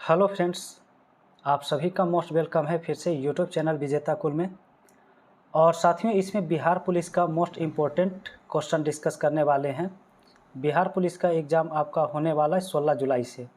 Hello friends, आप सभी का मोस्ट वेलकम है फिर से यूट्यूब चैनल विजेता कुल में। और साथियों, इसमें बिहार पुलिस का मोस्ट इम्पोर्टेंट क्वेश्चन डिस्कस करने वाले हैं। बिहार पुलिस का एग्ज़ाम आपका होने वाला है 16 जुलाई से,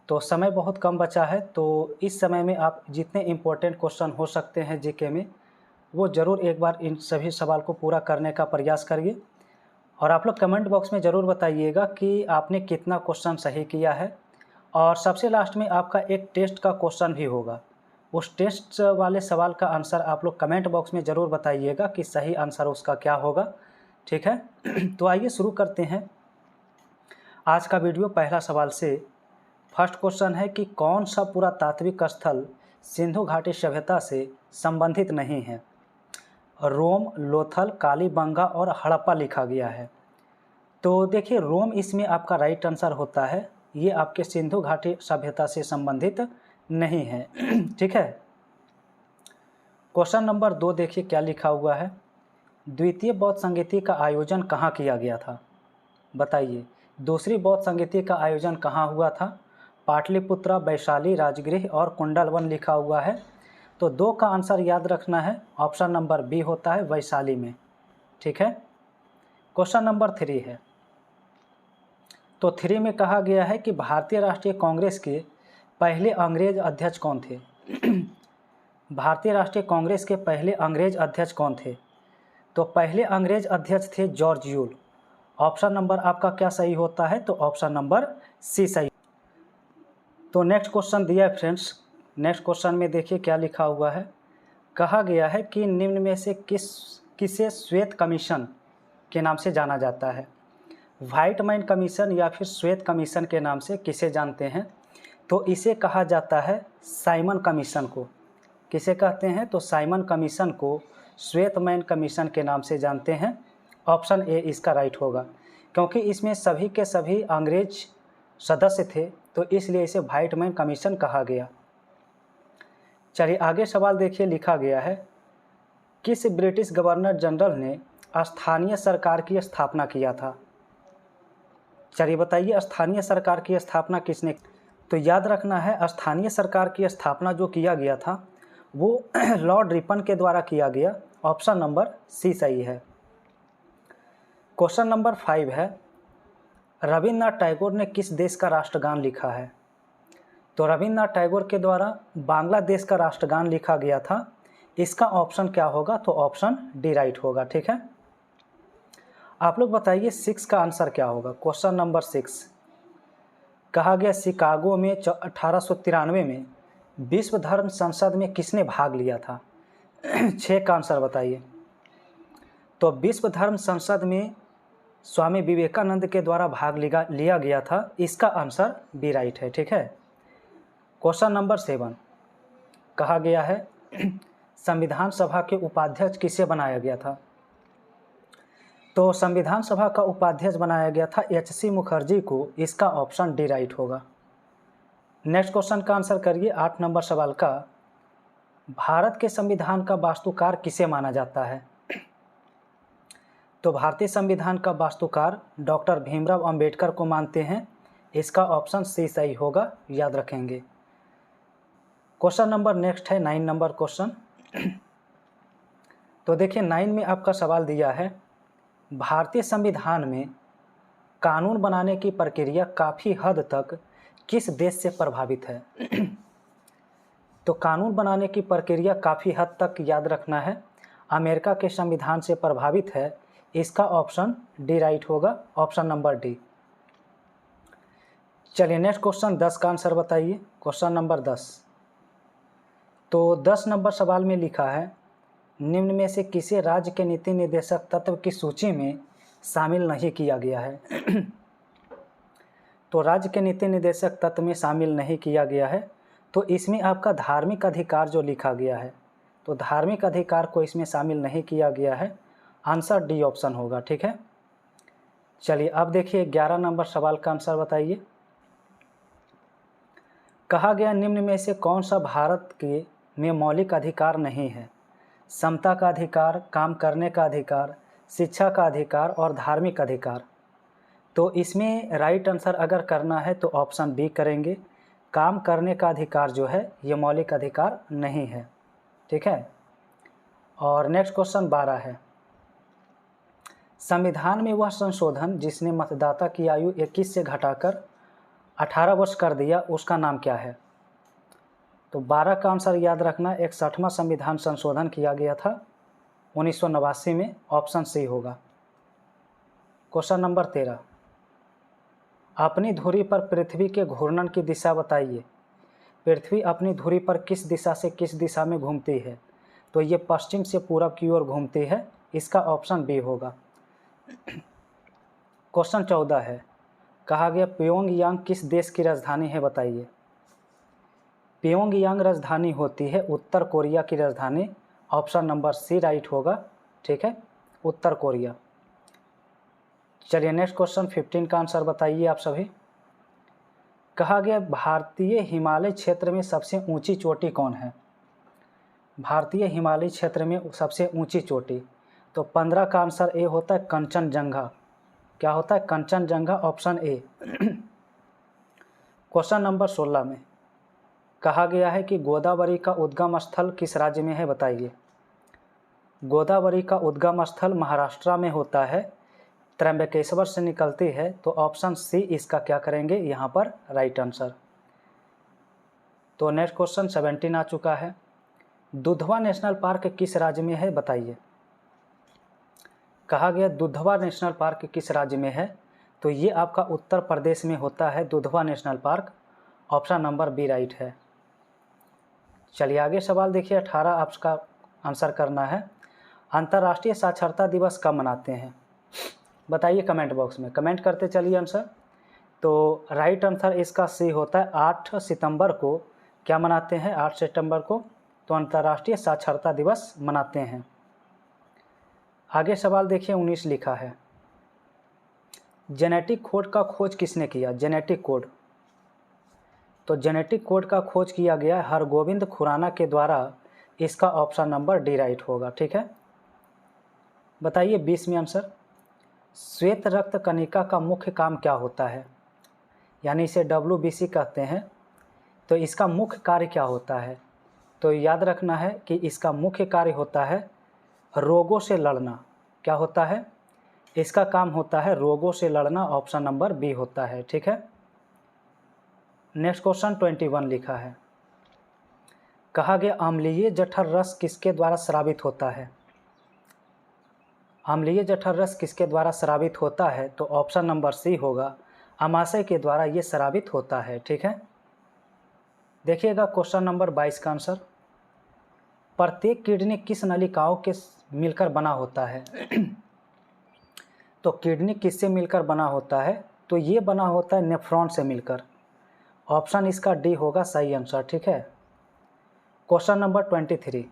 तो समय बहुत कम बचा है। तो इस समय में आप जितने इम्पोर्टेंट क्वेश्चन हो सकते हैं जीके में, वो ज़रूर एक बार इन सभी सवाल को पूरा करने का प्रयास करिए। और आप लोग कमेंट बॉक्स में ज़रूर बताइएगा कि आपने कितना क्वेश्चन सही किया है। और सबसे लास्ट में आपका एक टेस्ट का क्वेश्चन भी होगा, उस टेस्ट वाले सवाल का आंसर आप लोग कमेंट बॉक्स में ज़रूर बताइएगा कि सही आंसर उसका क्या होगा। ठीक है। तो आइए शुरू करते हैं आज का वीडियो पहला सवाल से। फर्स्ट क्वेश्चन है कि कौन सा पुरातात्विक स्थल सिंधु घाटी सभ्यता से संबंधित नहीं है। रोम, लोथल, कालीबंगा और हड़प्पा लिखा गया है। तो देखिए, रोम इसमें आपका राइट आंसर होता है। ये आपके सिंधु घाटी सभ्यता से संबंधित नहीं है। ठीक है। क्वेश्चन नंबर 2 देखिए क्या लिखा हुआ है। द्वितीय बौद्ध संगीति का आयोजन कहाँ किया गया था, बताइए। दूसरी बौद्ध संगीति का आयोजन कहाँ हुआ था। पाटलिपुत्रा, वैशाली, राजगृह और कुंडलवन लिखा हुआ है। तो 2 का आंसर याद रखना है, ऑप्शन नंबर बी होता है, वैशाली में। ठीक है। क्वेश्चन नंबर 3 है। तो 3 में कहा गया है कि भारतीय राष्ट्रीय कांग्रेस के पहले अंग्रेज अध्यक्ष कौन थे। भारतीय राष्ट्रीय कांग्रेस के पहले अंग्रेज अध्यक्ष कौन थे। तो पहले अंग्रेज अध्यक्ष थे जॉर्ज यूल। ऑप्शन नंबर आपका क्या सही होता है, तो ऑप्शन नंबर सी सही। तो नेक्स्ट क्वेश्चन दिया है फ्रेंड्स। नेक्स्ट क्वेश्चन में देखिए क्या लिखा हुआ है। कहा गया है कि निम्न में से किसे श्वेत कमीशन के नाम से जाना जाता है। व्हाइट मैन कमीशन या फिर श्वेत कमीशन के नाम से किसे जानते हैं। तो इसे कहा जाता है साइमन कमीशन को। किसे कहते हैं, तो साइमन कमीशन को श्वेत मैन कमीशन के नाम से जानते हैं। ऑप्शन ए इसका राइट होगा, क्योंकि इसमें सभी के सभी अंग्रेज सदस्य थे, तो इसलिए इसे व्हाइट मैन कमीशन कहा गया। चलिए आगे सवाल देखिए, लिखा गया है किस ब्रिटिश गवर्नर जनरल ने स्थानीय सरकार की स्थापना किया था। चलिए बताइए, स्थानीय सरकार की स्थापना किसने। तो याद रखना है, स्थानीय सरकार की स्थापना जो किया गया था वो लॉर्ड रिपन के द्वारा किया गया। ऑप्शन नंबर सी सही है। क्वेश्चन नंबर 5 है। रविन्द्रनाथ टैगोर ने किस देश का राष्ट्रगान लिखा है। तो रविन्द्रनाथ टैगोर के द्वारा बांग्लादेश का राष्ट्रगान लिखा गया था। इसका ऑप्शन क्या होगा, तो ऑप्शन डी राइट होगा। ठीक है। आप लोग बताइए 6 का आंसर क्या होगा। क्वेश्चन नंबर 6 कहा गया शिकागो में 1893 में विश्व धर्म संसद में किसने भाग लिया था। 6 का आंसर बताइए। तो विश्व धर्म संसद में स्वामी विवेकानंद के द्वारा भाग लिया गया था। इसका आंसर बी राइट है। ठीक है। क्वेश्चन नंबर 7 कहा गया है संविधान सभा के उपाध्यक्ष किसे बनाया गया था। तो संविधान सभा का उपाध्यक्ष बनाया गया था एच.सी. मुखर्जी को। इसका ऑप्शन डी राइट होगा। नेक्स्ट क्वेश्चन का आंसर करिए 8 नंबर सवाल का। भारत के संविधान का वास्तुकार किसे माना जाता है। तो भारतीय संविधान का वास्तुकार डॉक्टर भीमराव अंबेडकर को मानते हैं। इसका ऑप्शन सी सही होगा, याद रखेंगे। क्वेश्चन नंबर नेक्स्ट है 9 नंबर क्वेश्चन। तो देखिए 9 में आपका सवाल दिया है भारतीय संविधान में कानून बनाने की प्रक्रिया काफ़ी हद तक किस देश से प्रभावित है। तो कानून बनाने की प्रक्रिया काफ़ी हद तक, याद रखना है, अमेरिका के संविधान से प्रभावित है। इसका ऑप्शन डी राइट होगा, ऑप्शन नंबर डी। चलिए नेक्स्ट क्वेश्चन 10 का आंसर बताइए। Question number 10। तो 10 नंबर सवाल में लिखा है निम्न में से किसे राज्य के नीति निर्देशक तत्व की सूची में शामिल नहीं किया गया है। तो राज्य के नीति निर्देशक तत्व में शामिल नहीं किया गया है। तो इसमें आपका धार्मिक अधिकार जो लिखा गया है, तो धार्मिक अधिकार को इसमें शामिल नहीं किया गया है। आंसर डी ऑप्शन होगा। ठीक है। चलिए अब देखिए 11 नंबर सवाल का आंसर बताइए। कहा गया निम्न में से कौन सा भारत के में मौलिक अधिकार नहीं है। समता का अधिकार, काम करने का अधिकार, शिक्षा का अधिकार और धार्मिक अधिकार। तो इसमें राइट आंसर अगर करना है तो ऑप्शन बी करेंगे, काम करने का अधिकार जो है ये मौलिक अधिकार नहीं है। ठीक है। और नेक्स्ट क्वेश्चन 12 है, संविधान में वह संशोधन जिसने मतदाता की आयु 21 से घटाकर 18 वर्ष कर दिया उसका नाम क्या है? तो 12 का आंसर याद रखना, 61वां संविधान संशोधन किया गया था 1989 में, ऑप्शन सी होगा। क्वेश्चन नंबर 13, अपनी धुरी पर पृथ्वी के घूर्णन की दिशा बताइए। पृथ्वी अपनी धुरी पर किस दिशा से किस दिशा में घूमती है? तो ये पश्चिम से पूरब की ओर घूमती है, इसका ऑप्शन बी होगा। क्वेश्चन 14 है, कहा गया प्योंगयांग किस देश की राजधानी है बताइए। प्योंगयांग राजधानी होती है उत्तर कोरिया की राजधानी, ऑप्शन नंबर सी राइट होगा। ठीक है, उत्तर कोरिया। चलिए नेक्स्ट क्वेश्चन 15 का आंसर बताइए आप सभी। कहा गया भारतीय हिमालय क्षेत्र में सबसे ऊंची चोटी कौन है? भारतीय हिमालय क्षेत्र में सबसे ऊंची चोटी, तो 15 का आंसर ए होता है कंचनजंगा। क्या होता है? Kanchenjunga, option A. Question number 16 में कहा गया है कि गोदावरी का उद्गम स्थल किस राज्य में है बताइए। गोदावरी का उद्गम स्थल महाराष्ट्र में होता है, त्र्यंबकेश्वर से निकलती है, तो ऑप्शन सी इसका क्या करेंगे यहाँ पर राइट आंसर। तो नेक्स्ट क्वेश्चन 17 आ चुका है, दुधवा नेशनल पार्क किस राज्य में है बताइए। कहा गया दुधवा नेशनल पार्क किस राज्य में है, तो ये आपका उत्तर प्रदेश में होता है Dudhwa national park, option number B right है। चलिए आगे सवाल देखिए, 18 आपका आंसर करना है। अंतर्राष्ट्रीय साक्षरता दिवस कब मनाते हैं बताइए, कमेंट बॉक्स में कमेंट करते चलिए आंसर। तो राइट आंसर इसका सी होता है 8 सितंबर को। क्या मनाते हैं? 8 सितंबर को तो अंतर्राष्ट्रीय साक्षरता दिवस मनाते हैं। आगे सवाल देखिए 19 लिखा है, जेनेटिक कोड का खोज किसने किया? जेनेटिक कोड, तो जेनेटिक कोड का खोज किया गया हरगोविंद खुराना के द्वारा, इसका ऑप्शन नंबर डी राइट होगा। ठीक है, बताइए 20 में आंसर, श्वेत रक्त कणिका का मुख्य काम क्या होता है? यानी इसे WBC कहते हैं, तो इसका मुख्य कार्य क्या होता है? तो याद रखना है कि इसका मुख्य कार्य होता है रोगों से लड़ना। क्या होता है? इसका काम होता है रोगों से लड़ना, ऑप्शन नंबर बी होता है। ठीक है, नेक्स्ट क्वेश्चन 21 लिखा है, कहा गया अम्लीय जठर रस किसके द्वारा स्रावित होता है? अम्लीय जठर रस किसके द्वारा स्रावित होता है? तो ऑप्शन नंबर सी होगा, आमाशय के द्वारा ये स्रावित होता है। ठीक है, देखिएगा क्वेश्चन नंबर 22 का आंसर, प्रत्येक किडनी किस नलिकाओं के मिलकर बना होता है? तो किडनी किससे मिलकर बना होता है? तो ये बना होता है नेफ्रॉन से मिलकर, ऑप्शन इसका डी होगा सही आंसर। ठीक है, क्वेश्चन नंबर 23,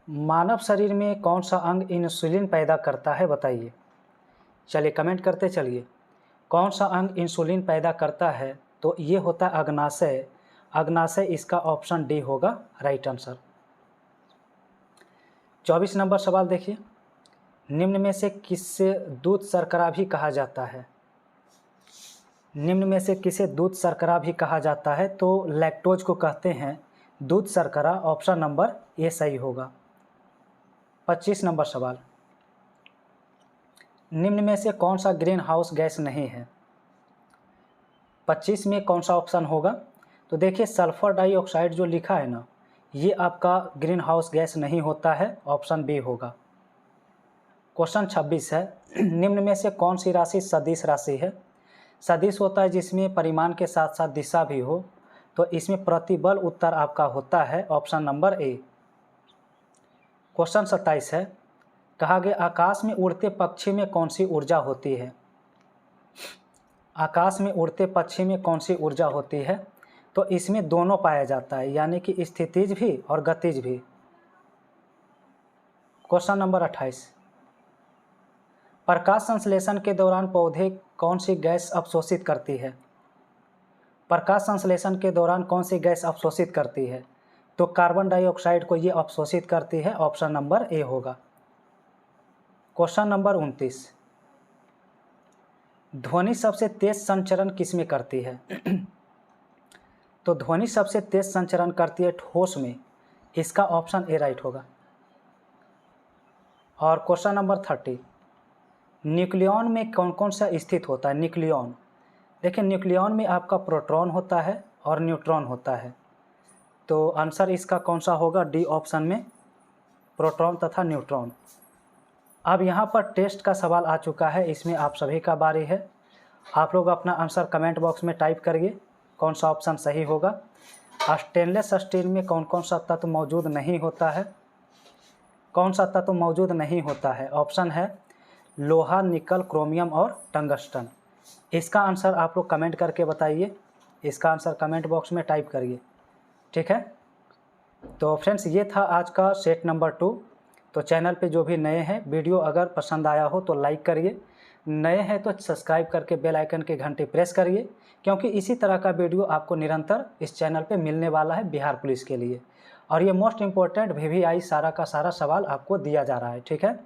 मानव शरीर में कौन सा अंग इंसुलिन पैदा करता है बताइए। चलिए कमेंट करते चलिए, कौन सा अंग इंसुलिन पैदा करता है? तो ये होता है अग्नाशय। अग्नाशय इसका ऑप्शन डी होगा राइट आंसर। 24 नंबर सवाल देखिए, निम्न में से किससे दूध शर्करा भी कहा जाता है? निम्न में से किसे दूध शर्करा भी कहा जाता है? तो लैक्टोज को कहते हैं दूध शर्करा, ऑप्शन नंबर ए सही होगा। 25 नंबर सवाल, निम्न में से कौन सा ग्रीन हाउस गैस नहीं है? 25 में कौन सा ऑप्शन होगा? तो देखिए सल्फर डाइऑक्साइड जो लिखा है ना, ये आपका ग्रीन हाउस गैस नहीं होता है, ऑप्शन बी होगा। क्वेश्चन 26 है, निम्न में से कौन सी राशि सदिश राशि है? सदिश होता है जिसमें परिमाण के साथ साथ दिशा भी हो, तो इसमें प्रतिबल उत्तर आपका होता है ऑप्शन नंबर ए। क्वेश्चन 27 है, कहा गया आकाश में उड़ते पक्षी में कौन सी ऊर्जा होती है? आकाश में उड़ते पक्षी में कौन सी ऊर्जा होती है? तो इसमें दोनों पाया जाता है, यानी कि स्थितिज भी और गतिज भी। क्वेश्चन नंबर 28, प्रकाश संश्लेषण के दौरान पौधे कौन सी गैस अवशोषित करती है? प्रकाश संश्लेषण के दौरान कौन सी गैस अवशोषित करती है? तो कार्बन डाइऑक्साइड को ये अवशोषित करती है, ऑप्शन नंबर ए होगा। क्वेश्चन नंबर 29, ध्वनि सबसे तेज संचरण किसमें करती है? तो ध्वनि सबसे तेज संचरण करती है ठोस में, इसका ऑप्शन ए राइट होगा। और क्वेश्चन नंबर 30, न्यूक्लियॉन में कौन कौन सा स्थित होता है? न्यूक्लियॉन, देखिए न्यूक्लियॉन में आपका प्रोटॉन होता है और न्यूट्रॉन होता है, तो आंसर इसका कौन सा होगा? डी ऑप्शन में, प्रोटॉन तथा न्यूट्रॉन। अब यहाँ पर टेस्ट का सवाल आ चुका है, इसमें आप सभी का बारी है। आप लोग अपना आंसर कमेंट बॉक्स में टाइप करिए, कौन सा ऑप्शन सही होगा। स्टेनलेस स्टील में कौन कौन सा तत्व मौजूद नहीं होता है? कौन सा तत्व मौजूद नहीं होता है? ऑप्शन है लोहा, निकल, क्रोमियम और टंगस्टन। इसका आंसर आप लोग कमेंट करके बताइए, इसका आंसर कमेंट बॉक्स में टाइप करिए, ठीक है। तो फ्रेंड्स, ये था आज का सेट नंबर 2। तो चैनल पे जो भी नए हैं, वीडियो अगर पसंद आया हो तो लाइक करिए, नए हैं तो सब्सक्राइब करके बेल आइकन की घंटी प्रेस करिए, क्योंकि इसी तरह का वीडियो आपको निरंतर इस चैनल पे मिलने वाला है बिहार पुलिस के लिए। और ये मोस्ट इम्पोर्टेंट VVI सारा का सारा सवाल आपको दिया जा रहा है, ठीक है।